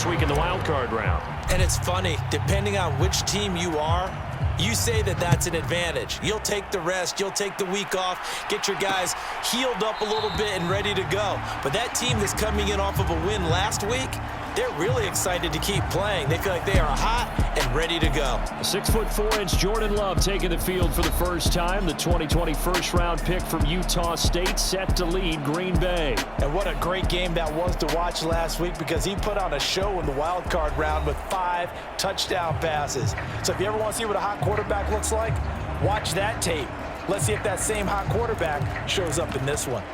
this week in the wild card round. And it's funny, depending on which team you are, you say that that's an advantage. You'll take the rest, you'll take the week off, get your guys healed up a little bit and ready to go. But that team that's coming in off of a win last week, they're really excited to keep playing. They feel like they are hot and ready to go. 6'4" Jordan Love taking the field for the first time. The 2020 first-round pick from Utah State set to lead Green Bay. And what a great game that was to watch last week because he put on a show in the wild card round with 5 touchdown passes. So if you ever want to see what a hot quarterback looks like, watch that tape. Let's see if that same hot quarterback shows up in this one.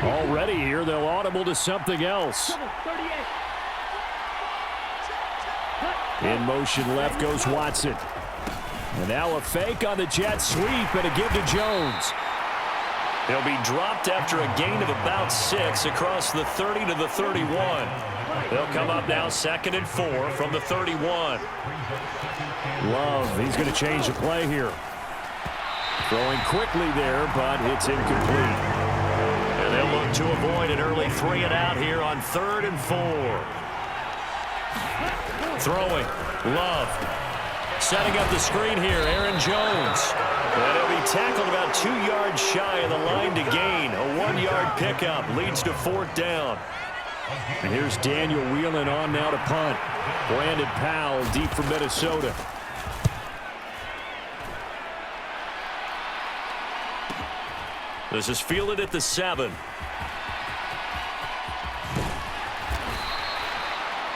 Already here, they'll audible to something else. In motion left goes Watson. And now a fake on the jet sweep and a give to Jones. He'll be dropped after a gain of about 6 across the 30 to the 31. They'll come up now 2nd and 4 from the 31. Love, he's going to change the play here. Throwing quickly there, but it's incomplete. And they'll look to avoid an early 3 and out here on 3rd and 4. Throwing, Love. Setting up the screen here, Aaron Jones. And he'll be tackled about 2 yards shy of the line to gain. A 1-yard pickup leads to 4th down. And here's Daniel Whelan on now to punt. Brandon Powell deep from Minnesota. This is fielded at the 7.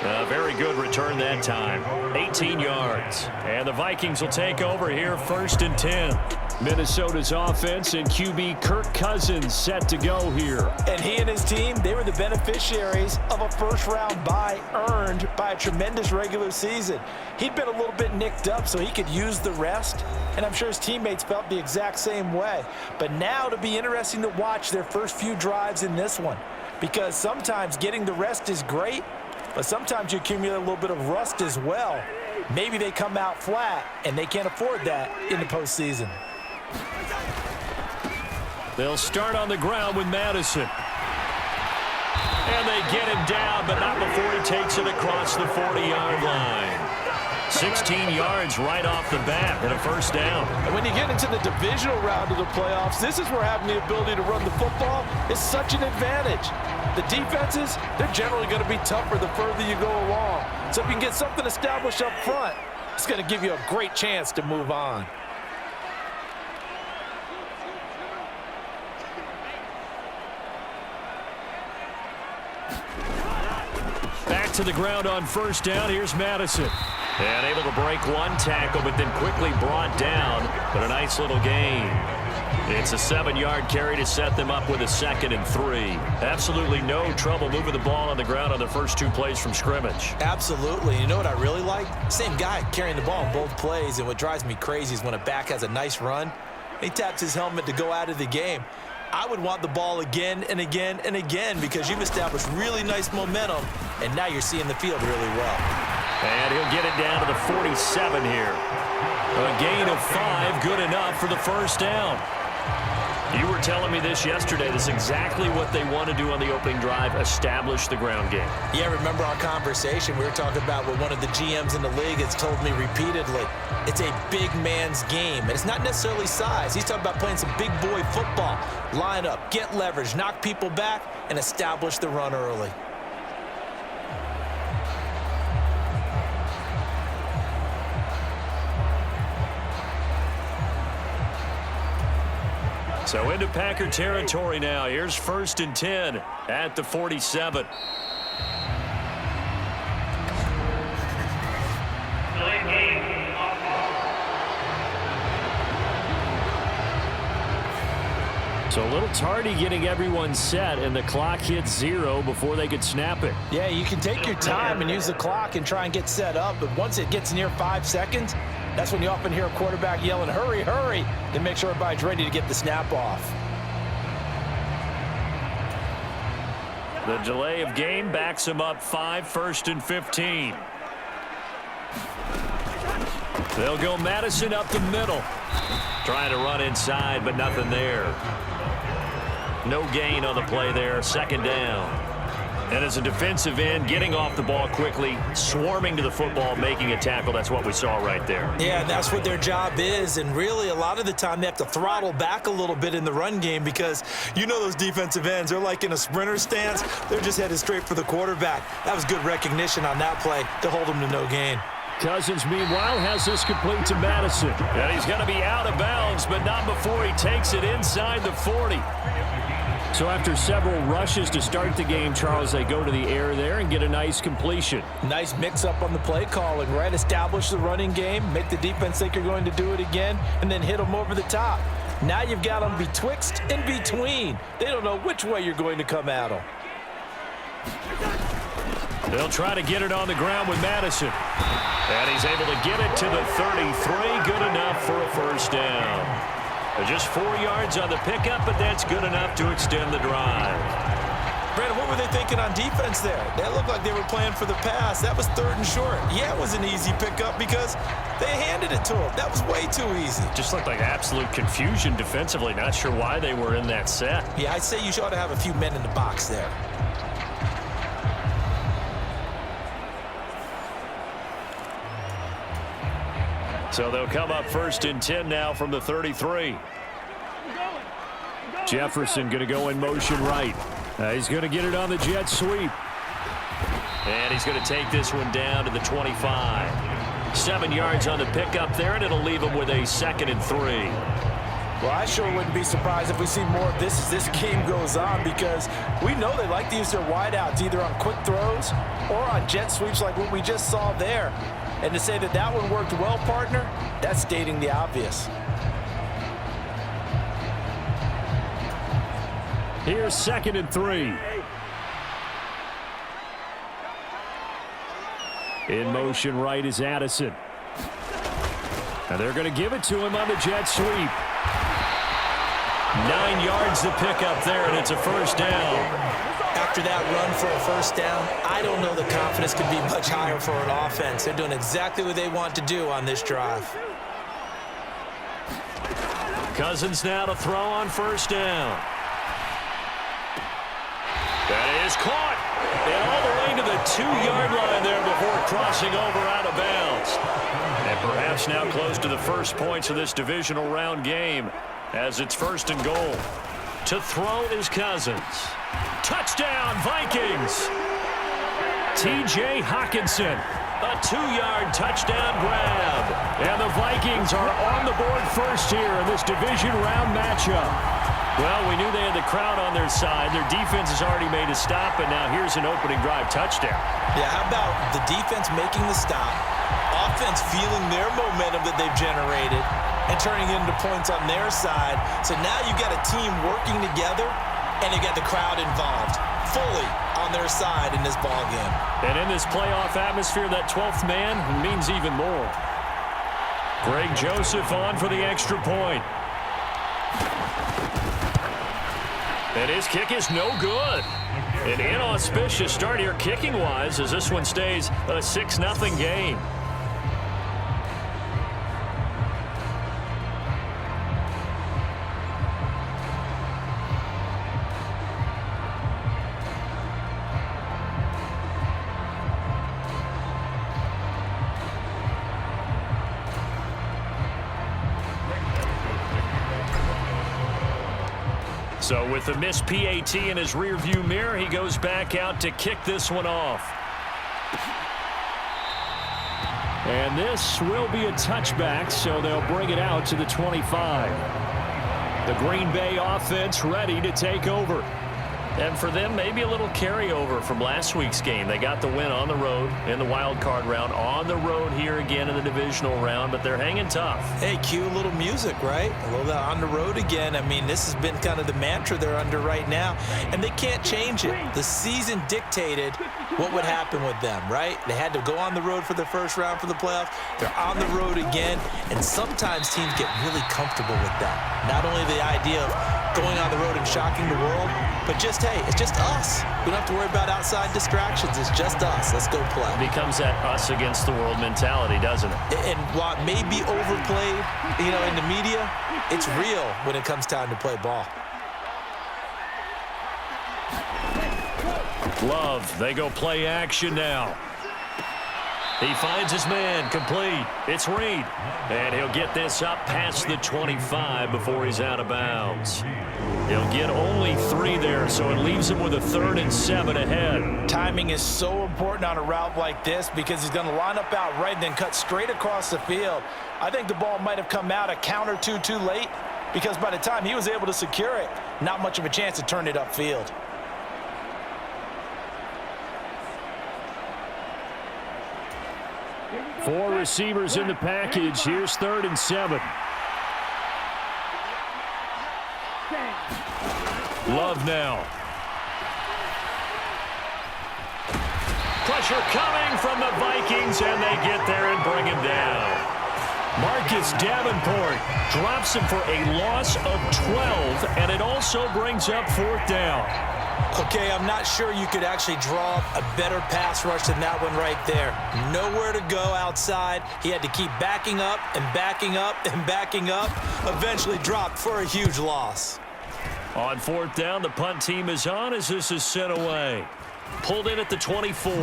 A very good return that time. 18 yards. And the Vikings will take over here 1st and 10. Minnesota's offense and QB Kirk Cousins set to go here. And he and his team, they were the beneficiaries of a first-round bye earned by a tremendous regular season. He'd been a little bit nicked up so he could use the rest, and I'm sure his teammates felt the exact same way. But now it'll be interesting to watch their first few drives in this one, because sometimes getting the rest is great, but sometimes you accumulate a little bit of rust as well. Maybe they come out flat, and they can't afford that in the postseason. They'll start on the ground with Madison. And they get him down, but not before he takes it across the 40-yard line. 16 yards right off the bat and a 1st down. And when you get into the divisional round of the playoffs, this is where having the ability to run the football is such an advantage. The defenses, they're generally going to be tougher the further you go along. So if you can get something established up front, it's going to give you a great chance to move on. Back to the ground on 1st down. Here's Madison. And able to break one tackle, but then quickly brought down. But a nice little gain. It's a 7-yard carry to set them up with a 2nd and 3. Absolutely no trouble moving the ball on the ground on the first 2 plays from scrimmage. Absolutely. You know what I really like? Same guy carrying the ball in both plays. And what drives me crazy is when a back has a nice run, he taps his helmet to go out of the game. I would want the ball again and again and again because you've established really nice momentum, and now you're seeing the field really well. And he'll get it down to the 47 here. A gain of 5, good enough for the 1st down. You were telling me this yesterday. This is exactly what they want to do on the opening drive, establish the ground game. Yeah, remember our conversation? We were talking about what one of the GMs in the league has told me repeatedly. It's a big man's game, and it's not necessarily size. He's talking about playing some big boy football. Line up, get leverage, knock people back, and establish the run early. So into Packer territory now. Here's 1st and 10 at the 47. So a little tardy getting everyone set, and the clock hits 0 before they could snap it. Yeah, you can take your time and use the clock and try and get set up, but once it gets near 5 seconds, that's when you often hear a quarterback yelling, hurry, hurry, to make sure everybody's ready to get the snap off. The delay of game backs him up 5, 1st and 15. They'll go Madison up the middle. Trying to run inside, but nothing there. No gain on the play there, 2nd down. And as a defensive end, getting off the ball quickly, swarming to the football, making a tackle, that's what we saw right there. Yeah, that's what their job is. And really, a lot of the time, they have to throttle back a little bit in the run game because you know those defensive ends, they're like in a sprinter stance. They're just headed straight for the quarterback. That was good recognition on that play to hold them to no gain. Cousins, meanwhile, has this complete to Madison. And he's going to be out of bounds, but not before he takes it inside the 40. So after several rushes to start the game, Charles, they go to the air there and get a nice completion. Nice mix-up on the play calling, right? Establish the running game, make the defense think you're going to do it again, and then hit them over the top. Now you've got them betwixt and between. They don't know which way you're going to come at them. They'll try to get it on the ground with Madison. And he's able to get it to the 33. Good enough for a first down. Just 4 yards on the pickup, but that's good enough to extend the drive. Brandon, what were they thinking on defense there? They looked like they were playing for the pass. That was 3rd and short. Yeah, it was an easy pickup because they handed it to him. That was way too easy. Just looked like absolute confusion defensively. Not sure why they were in that set. Yeah, I'd say you ought to have a few men in the box there. So they'll come up 1st and 10 now from the 33. Jefferson going to go in motion right. He's going to get it on the jet sweep. And he's going to take this one down to the 25. 7 yards on the pickup there, and it'll leave him with a 2nd and 3. Well, I sure wouldn't be surprised if we see more of this as this game goes on because we know they like to use their wideouts either on quick throws or on jet sweeps like what we just saw there. And to say that that one worked well, partner, that's stating the obvious. Here's 2nd and 3. In motion right is Addison. And they're going to give it to him on the jet sweep. 9 yards to pick up there, and it's a first down. After that run for a first down, I don't know the confidence could be much higher for an offense. They're doing exactly what they want to do on this drive. Cousins now to throw on first down. That is caught. And all the way to the 2-yard line there before crossing over out of bounds. And perhaps now close to the first points of this divisional round game as it's 1st and goal. To throw is Cousins. Touchdown, Vikings! T.J. Hockenson, a 2-yard touchdown grab. And the Vikings are on the board first here in this division round matchup. Well, we knew they had the crowd on their side. Their defense has already made a stop, and now here's an opening drive touchdown. Yeah, how about the defense making the stop, offense feeling their momentum that they've generated, and turning it into points on their side. So now you've got a team working together, and you got the crowd involved fully on their side in this ball game. And in this playoff atmosphere, that 12th man means even more. Greg Joseph on for the extra point. And his kick is no good. An inauspicious start here kicking-wise as this one stays a 6-0 game. So with the missed PAT in his rearview mirror, he goes back out to kick this one off. And this will be a touchback, so they'll bring it out to the 25. The Green Bay offense ready to take over. And for them, maybe a little carryover from last week's game. They got the win on the road in the wild card round, on the road here again in the divisional round, but they're hanging tough. Hey, cue a little music, right? A little on the road again. I mean, this has been kind of the mantra they're under right now, and they can't change it. The season dictated what would happen with them, right? They had to go on the road for the first round for the playoffs. They're on the road again, and sometimes teams get really comfortable with that. Not only the idea of going on the road and shocking the world, but just, hey, it's just us. We don't have to worry about outside distractions. It's just us. Let's go play. It becomes that us against the world mentality, doesn't it? And while it may be overplayed, in the media, it's real when it comes time to play ball. Love, they go play action now. He finds his man, complete. It's Reed. And he'll get this up past the 25 before he's out of bounds. He'll get only 3 there, so it leaves him with a 3rd and 7 ahead. Timing is so important on a route like this because he's going to line up out right and then cut straight across the field. I think the ball might have come out a count or two too late because by the time he was able to secure it, not much of a chance to turn it upfield. Four receivers in the package. Here's 3rd and 7. Love now. Pressure coming from the Vikings, and they get there and bring him down. Marcus Davenport drops him for a loss of 12, and it also brings up 4th down. Okay, I'm not sure you could actually draw a better pass rush than that one right there. Nowhere to go outside. He had to keep backing up and backing up and backing up. Eventually dropped for a huge loss. On 4th down, the punt team is on as this is sent away. Pulled in at the 24.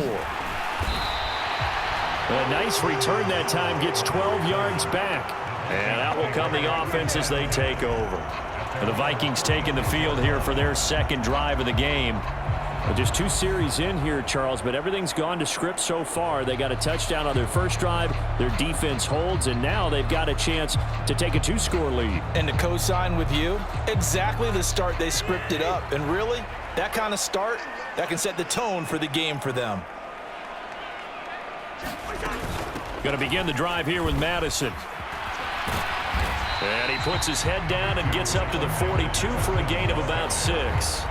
A nice return that time, gets 12 yards back. And out will come the offense as they take over. And the Vikings taking the field here for their 2nd drive of the game. Just 2 series in here, Charles, but everything's gone to script so far. They got a touchdown on their first drive. Their defense holds, and now they've got a chance to take a 2-score lead. And to co-sign with you, exactly the start they scripted up. And really, that kind of start, that can set the tone for the game for them. Going to begin the drive here with Madison. And he puts his head down and gets up to the 42 for a gain of about 6.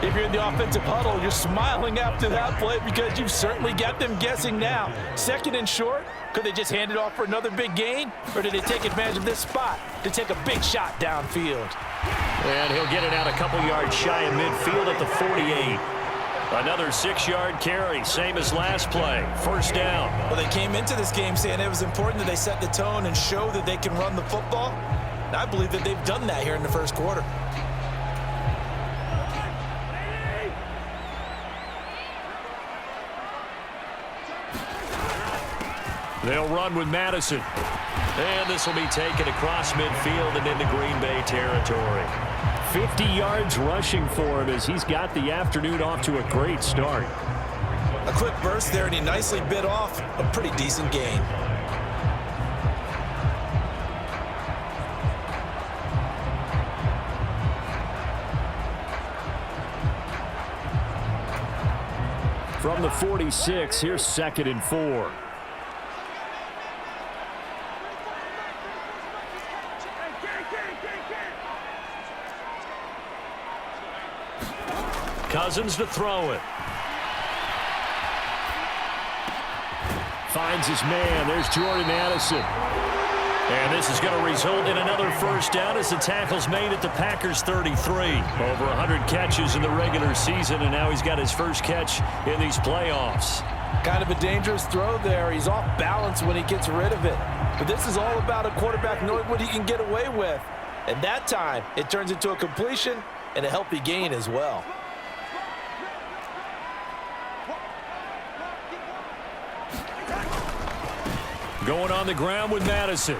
If you're in the offensive huddle, you're smiling after that play because you've certainly got them guessing now. 2nd and short, could they just hand it off for another big gain? Or did they take advantage of this spot to take a big shot downfield? And he'll get it out a couple yards shy of midfield at the 48. Another 6-yard carry, same as last play. 1st down. Well, they came into this game saying it was important that they set the tone and show that they can run the football. And I believe that they've done that here in the 1st quarter. They'll run with Madison. And this will be taken across midfield and into Green Bay territory. 50 yards rushing for him as he's got the afternoon off to a great start. A quick burst there, and he nicely bit off a pretty decent gain. From the 46, here's 2nd and 4. Cousins to throw it. Finds his man. There's Jordan Addison. And this is going to result in another 1st down as the tackle's made at the Packers' 33. Over 100 catches in the regular season, and now he's got his first catch in these playoffs. Kind of a dangerous throw there. He's off balance when he gets rid of it. But this is all about a quarterback knowing what he can get away with. And that time, it turns into a completion and a healthy gain as well. Going on the ground with Madison.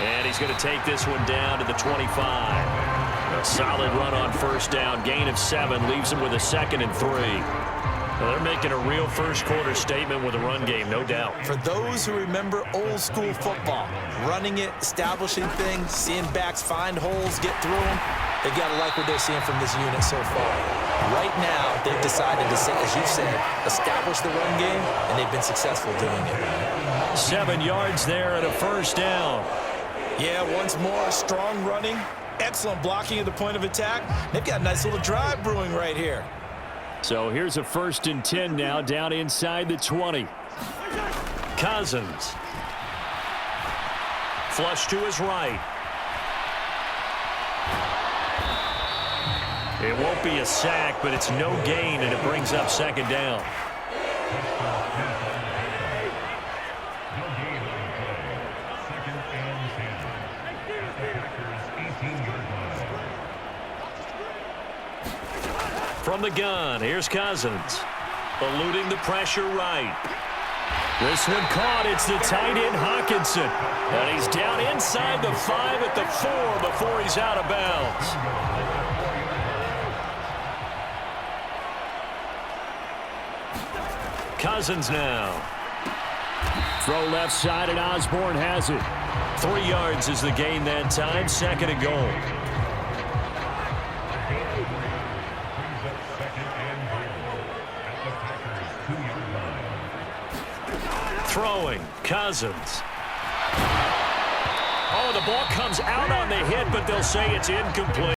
And he's going to take this one down to the 25. A solid run on 1st down. Gain of 7 leaves him with a 2nd and 3. Well, they're making a real 1st quarter statement with a run game, no doubt. For those who remember old school football, running it, establishing things, seeing backs find holes, get through them, they've got to like what they're seeing from this unit so far. Right now, they've decided to, as you said, establish the run game, and they've been successful doing it. 7 yards there and a 1st down. Yeah, once more, strong running, excellent blocking at the point of attack. They've got a nice little drive brewing right here. So here's a 1st and 10 now, down inside the 20. Cousins. Flush to his right. It won't be a sack, but it's no gain, and it brings up 2nd down. From the gun, here's Cousins. Eluding the pressure right. This one caught. It's the tight end, Hawkinson. And he's down inside the 5 at the 4 before he's out of bounds. Cousins now. Throw left side, and Osborne has it. 3 yards is the gain that time. 2nd and goal. Throwing, Cousins. Oh, the ball comes out on the hit, but they'll say it's incomplete.